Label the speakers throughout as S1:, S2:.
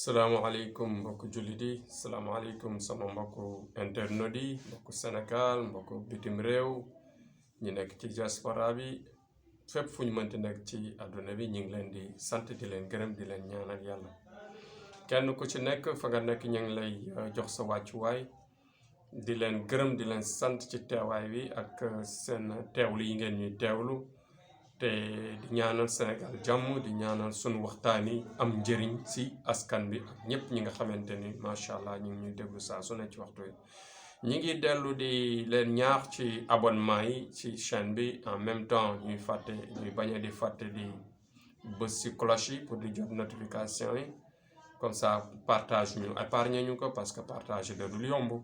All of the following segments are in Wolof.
S1: salaamaaleykum mbokku jullit yi salaamaaleykum sama mbokku internet yi mbokku Sénégal mbokku bitim réew ñi nekk ci diaspora bi fépp fu ñu mënti nekk ci àdduna bi ñu ngi leen di sant di leen gërëm di leen ñaanal yàlla kenn ku ci nekk fa nga nekk ñu ngi lay jox sa wàccuwaay di leen gërëm di leen sant ci teewaay bi ak seen teewlu yi ngeen ñuy teewlu te di ñaanal Sénégal jàmm di ñaanal sunu waxtaan yi am njëriñ si askan bi ak ñëpp ñi nga xamante ni macha allah ñu ngi ñuy déglu saa su ne ci waxtu yi ñi ngi dellu di leen ñaax ci abonnement yi ci chaîne bi en même temps ñuy bañ a di fàtte di bës si cloche yi pour di jot notification yi comme ça partage ñu épargne ñu ko parce que partage da dul yomb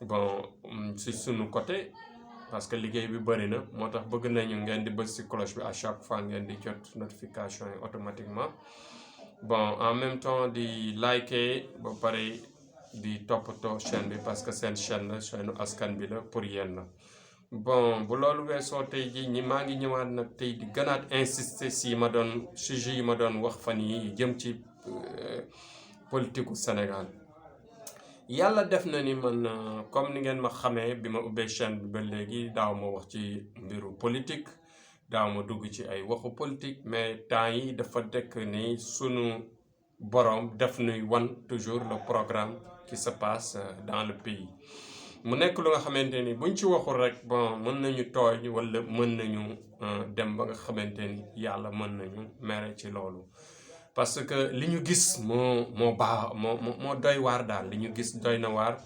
S1: bon si sunu côté parce que liggéey bi bëri na moo tax bëgg nañu ngeen di bës ci cloche bi à chaque fois ngeen di jot notification yi automatiquement bon en même temps di liker ba pare di toppatoo chaîne bi parce que seen chaîne la chaîne askan bi la pour yéen la bon bu loolu weesoo tey ji maa ngi ñëwaat nag tey di gënaat insister si sujet yi ma doon wax fan yi jëm ci politique u Sénégal yàlla def na ni man comme ni ngeen ma xamee bi ma ubbee chaîne bi ba léegi daaw ma wax ci mbiru politique daaw ma dugg ci ay waxu politique mais temps yi dafa dekk ni sunu boroom def nuy wan toujours le programme qui se passe dans le pays mu nekk lu nga xamante ni buñ ci waxul rek bon mën nañu tooñ walla mën nañu dem ba nga xamante ni yàlla mën nañu mere ci loolu parce que li ñu gis moo doy waar daal li ñu gis doy na waar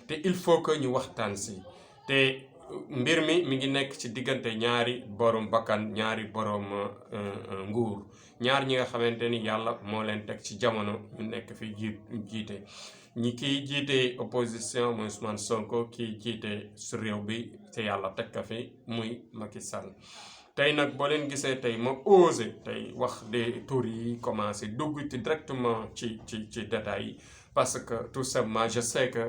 S1: te il faut que ñu waxtaan si te mbir mi ngi nekk ci diggante ñaari borom bakkan ñaari borom nguur ñaar ñi nga xamante ni yàlla moo leen teg ci jamono ñu nekk fi jiite ñi kiy jiite opposition muy Ousmane Sonko kiy jiite su réew bi te yàlla teg ka fi muy Macky Sall tey nag boo leen gisee tey ma osé tey wax de tur yi commencé dugg ci directement ci détails yi parce que tout simplement je sais que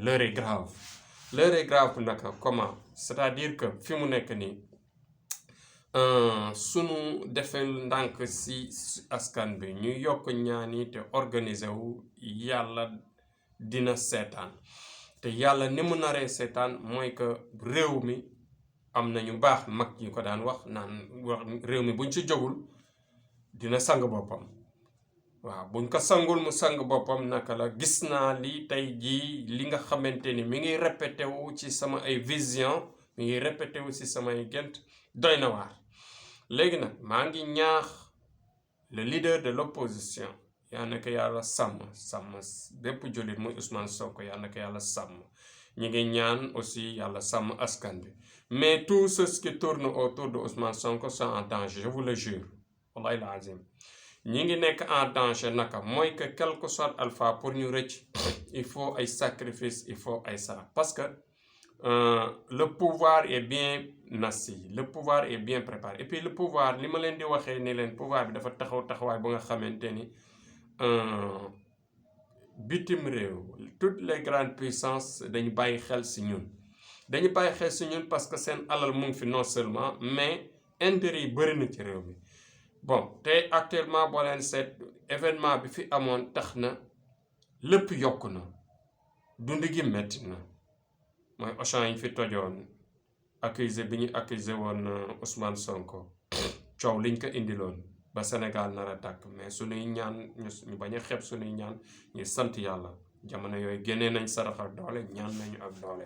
S1: l'heure est grave naka comment c'est-à-dire que fi mu nekk nii sunu defee ndànk si askan bi ñu yokk ñaan yi te organiser wu yàlla dina seetaan te yàlla ni mu naree seetaan mooy que réew mi am na ñu baax mag ñi ko daan wax naan réew mi buñ ci jógul dina sang boppam waaw buñ ko sangul mu sang boppam naka la gis naa li tey jii li nga xamante ni mi ngi répété wu ci sama ay vision mi ngi répété wu ci samay gént doy na waar léegi nag maa ngi ñaax le leader de l'opposition yaa na ko yàlla sàmm bépp jullit muy Ousmane Sonko yaa na ko yàlla sàmm ñi ngi ñaan aussi yàlla sàmm askan bi mais tous ceux qui tournent autour de Ousmane Sonko sont en danger je vous le jure wallahi la azim ñi ngi nekk en danger naka mooy que quel que soit alpha pour ñu rëcc il faut ay sacrifice il faut ay sarax parce que le pouvoir est bien assis le pouvoir est bien préparé et puis le pouvoir li ma leen di waxee ni leen pouvoir bi dafa taxawaay ba nga xamante ni bitim réew toutes les grandes puissances dañu bàyyi xel si ñun parce que seen alal mu ngi fi non seulement mais intérêt yi bëri na ci réew mi bon te actuellement boo leen seet événement bi fi amoon tax na lépp yokku na dund gi metti na mooy Auchan yi fi tojoon bi ñu accusé woon Ousmane Sonko coow liñ ko indiloon ba Sénégal nar a tàkk mais suñuy ñaan ñu bañ a xeeb suñuy ñaan ñu sant yàlla jamono yooyu génnee nañ sarax ak doole ñaan nañu ak doole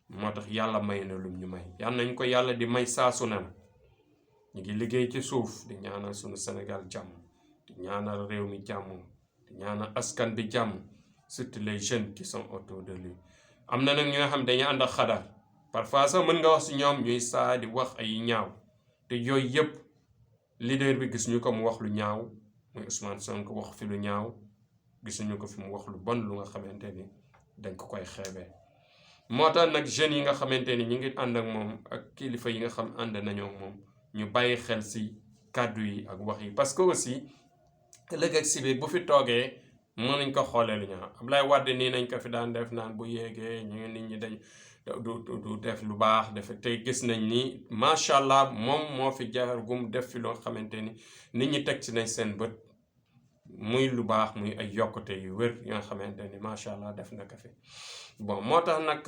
S1: moo tax yàlla may na lum ñu may yal nañ ko yàlla di may saa su ne ñu ngi liggéey ci suuf di ñaanal suñu Sénégal jàmm di ñaanal réew mi jàmm di ñaanal askan bi jàmm surtout les jeunes qui sont autour de lui am na nag ñi nga xam dañuy ànd ak xadar parfois sax mën nga wax si ñoom ñuy saa di wax ay ñaaw te yooyu yëpp leader bi gis ñu ko mu wax lu ñaaw muy Ousmane Sonko wax fi lu ñaaw gisuñu ko fi mu wax lu bon lu nga xamante ni dañ ko koy xeebee moo tax nag jeunes yi nga xamante ni ñu ngi ànd ak moom ak kilifa yi nga xam ànd nañoo moom ñu bàyyi xel si kàddu yi ak wax yi parce que aussi ëllëg ak si biir bu fi toogee mën nañ ko xoolee lu ñaaw Abdoulaye Wade nii nañ ko fi daan def naan bu yéegee ñu nit ñi dañ du def lu baax dafa tey gis nañ ni macha allah moom moo fi jaar gum def fi loo xamante ni nit ñi teg ci nañ seen bët muy lu baax muy ay yokkute yu wér yoo nga xamante ni macha allah def na ko fi bon moo tax nag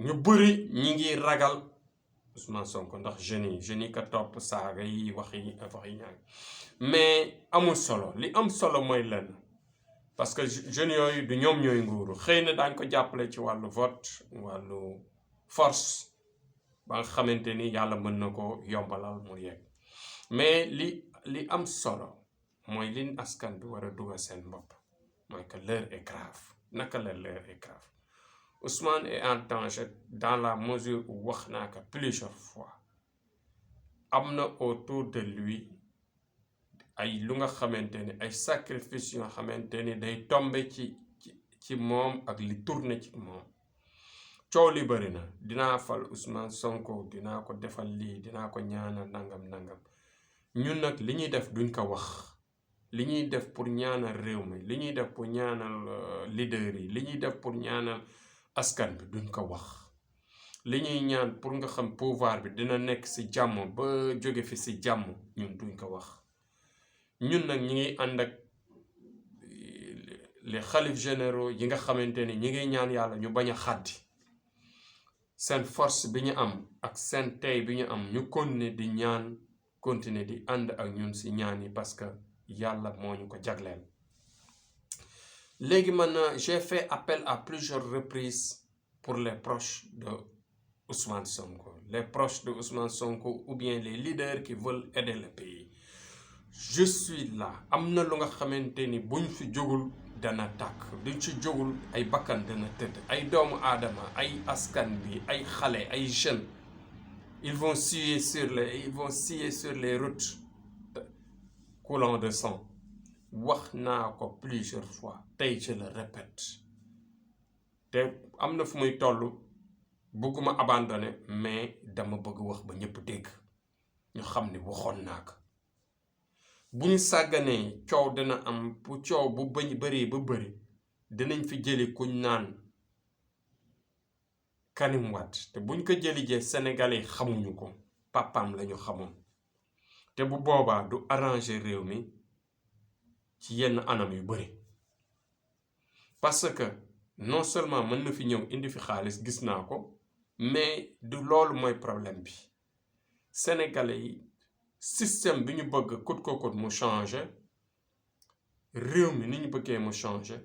S1: ñu bëri ñi ngi ragal Ousmane Sonko ndax jeunes yi ka topp saaga yi wax yi ñaag mais amul solo li am solo mooy lenn parce que jeunes yooyu du ñoom ñooy nguuru xëy na daañ ko jàppale ci wàllu vote wàllu force ba nga xamante ni yàlla mën na ko yombalal mu yegg mais li am solo mooy li askan bi war a dugal seen bopp mooy que l'heure est grave naka la l'heure est grave Ousmane est en danger dans la mesure où wax naa ko plusieurs fois am na autour de lui ay lu nga xamante ni ay sacrifice yoo xamante ni day tombe ci moom ak li tourné ci moom coow li bëri na dinaa fal Ousmane Sonko dinaa ko defal lii dinaa ko ñaanal nangam ñun nag li ñuy def duñ ko wax li ñuy def pour ñaanal réew mi li ñuy def pour ñaanal leader yi li ñuy def pour ñaanal askan bi duñ ko wax li ñuy ñaan pour nga xam pouvoir bi dina nekk ci jàmm ba jóge fi ci jàmm ñun duñ ko wax ñun nag ñi ngi ànd ak les xalif généraux yi nga xamante ni ñi ngi ñaan yàlla ñu bañ a xàddi seen force bi ñu am ak seen tey bi ñu am ñu continuer di ànd ak ñun ci ñaan yi parce que yàlla moo ñu ko jagleel léegi man j'ai fait appel à plusieurs reprises pour les proches de Ousmane Sonko les proches de Ousmane Sonko ou bien les leaders qui veulent aider le pays je suis là am na lu nga xamante ni buñ fi jógul dana tàkk duñ ci jógul ay bakkan dana tëdd ay doomu aadama ay askan bi ay xale ay jeunes ils vont scier sur les routes coulant de sang wax naa ko plusieurs fois tey je le répète te am na fu muy toll bëgguma abandonner mais dama bëgg wax ba ñëpp dégg ñu xam ne waxoon naa ko bu ñu sàgganee coow dina am bu coow bu bëri ba bëri dinañ fi jëli kuñ naan Karim Wade te buñ ko jëli jee Sénégalais xamuñu ko papaam lañu xamoon te bu boobaa du arranger réew mi ci yenn anam yu bëri parce que non seulement mën na fi ñëw indi fi xaalis gis naa ko mais du loolu mooy problème bi Sénégalais yi système bi ñu bëgg kut ko kut mu changé réew mi ni ñu bëggee mu changé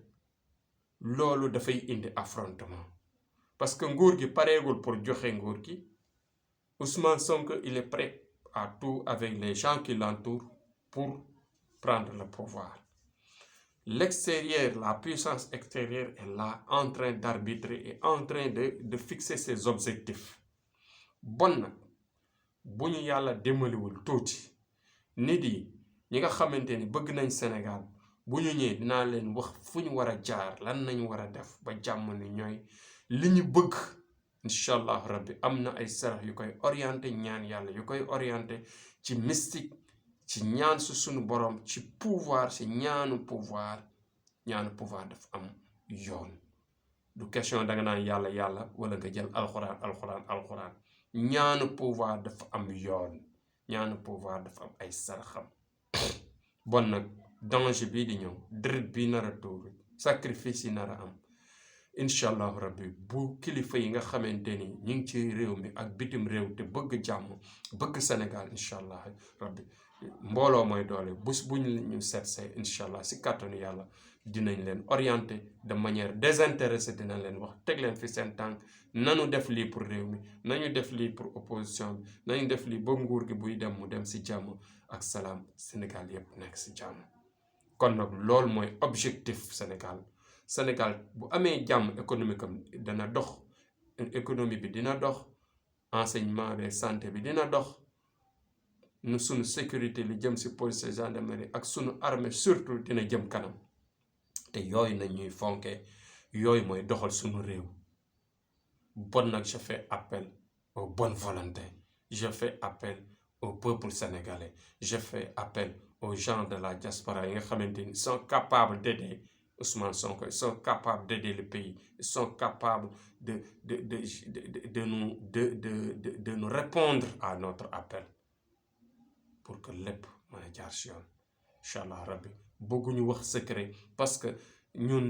S1: loolu dafay indi affrontement parce que nguur gi pareegul pour joxe nguur gi Ousmane Sonko il est prêt à tout avec les gens qui l'entourent pour prendre le pouvoir l'extérieur la puissance extérieure est là en train d'arbitrer et en train de fixer ses objectifs bon nag bu ñu yàlla demaliwul tuuti nit yi ñi nga xamante ni bëgg nañ Sénégal bu ñu ñëwee dinaa leen wax fu ñu war a jaar lan nañu war a def ba jàmm ni ñooy li ñu bëgg incha allah rabbi am na ay sarax yu koy orienté ñaan yàlla yu koy orienté ci mystique ci ñaan su sunu borom ci pouvoir ci ñaanu pouvoir daf am yoon du question danga naan yàlla wala nga jël alxuraan ñaanu pouvoir dafa am yoon ñaanu pouvoir dafa am ay saraxam bon nag danger bii di ñëw deret bi nar a tuuru sacrifice yi nar a am incha allahu rabbi bu kilifa yi nga xamante ni ñu ngi ci réew mi ak bitim réew te bëgg jàmm bëgg Sénégal incha allah rabbi mbooloo mooy doole bés bu ñu seetsee incha allah si kàttanu yàlla dinañ leen orienté de manière désintéressée dinañ leen wax teg leen fi seen tànk nanu def lii pour réew mi nañu def lii pour opposition bi nañu def lii ba nguur gi buy dem mu dem si jàmm ak salaam Sénégal yépp nekk si jàmm kon nag loolu mooy objectif Sénégal bu amee jàmm économique am dana dox économie bi dina dox enseignement bi santé bi dina dox nu sunu sécurité li jëm si police et gendarmerie ak sunu armée surtout dina jëm kanam te yooyu nañ ñuy fonke yooyu mooy doxal sunu réew bon nag je fais appel aux bonnes volontés je fais appel au peuple sénégalais je fais appel aux gens de la diaspora yi nga xamante ni sont capables d'aider Ousmane Sonko, ils sont capables d'aider le pays, ils sont capables de nous répondre à notre appel pour que lépp mën a jaar si yoon incha allah rabbi bëgguñu wax secret parce que ñun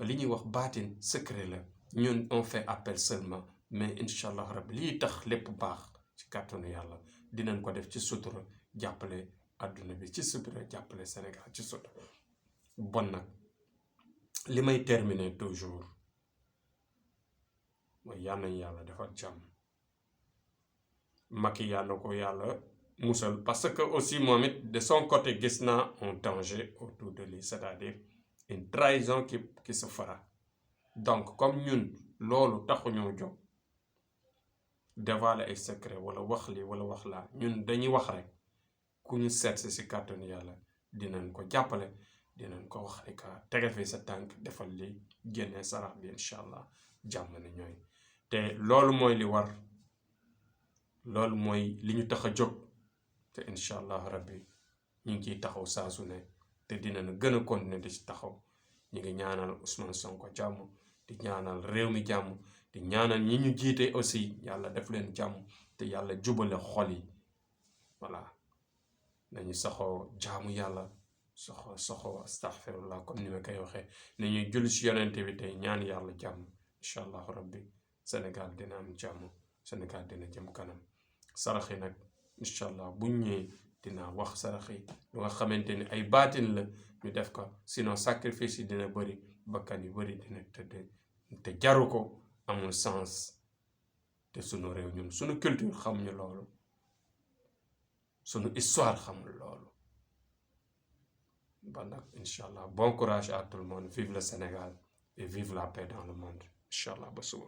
S1: li ñuy wax baatin secret la ñun on fait appel seulement mais incha allah rabbi lii tax lépp baax ci kàttanu yàlla dinañ ko def ci sutura jàppale adduna bi ci sutura jàppale Sénégal ci sutura. bon nag li may terminer toujours mooy yal nañu yàlla defal jàmm Macky yàlla ko yàlla musal parce que aussi moom it de son côté gis naa un danger autour de lui c'est-à-dire une trahison qui se fera donc comme ñun loolu taxuñoo jóg dévoiler ay secret wala wax li wala wax laa ñun dañuy wax rek ku ñu seet si kàttanu yàlla dinañ ko jàppale dinañ ko wax rek tege fi sa tànk defal li génnee sarax bi incha allah jàmm ne ñooy te loolu mooy li war loolu mooy li ñu tax a jóg te incha allah rabbi ñu ngi ciy taxaw saa su ne te dinañ gën a continuer di ci taxaw ñu ngi ñaanal Ousmane Sonko jàmm di ñaanal réew mi jàmm di ñaanal ñi ñu jiite aussi yàlla def leen jàmm te yàlla jubale xol yi voilà nañu saxoo jaamu yàlla soxoo astaghfirullah comme ni ma koy waxee nañuy julli ci yonente bi tey ñaan yàlla jàmm incha allahu rabbi Sénégal dina am jàmm Sénégal dina jëm kanam sarax yi nag incha allah buñ ñëwee dinaa wax sarax yi lu nga xamante ni ay baatin la ñu def ko sinon sacrifice yi dina bëri bakkan yu bëri dina tëdd te jaru ko amul sens te sunu réew ñun sunu culture xamuñu loolu sunu histoire xamul loolu ba nag incha allah bon courage à tout le monde vive le Sénégal et vive la paix dans le monde incha allah ba suba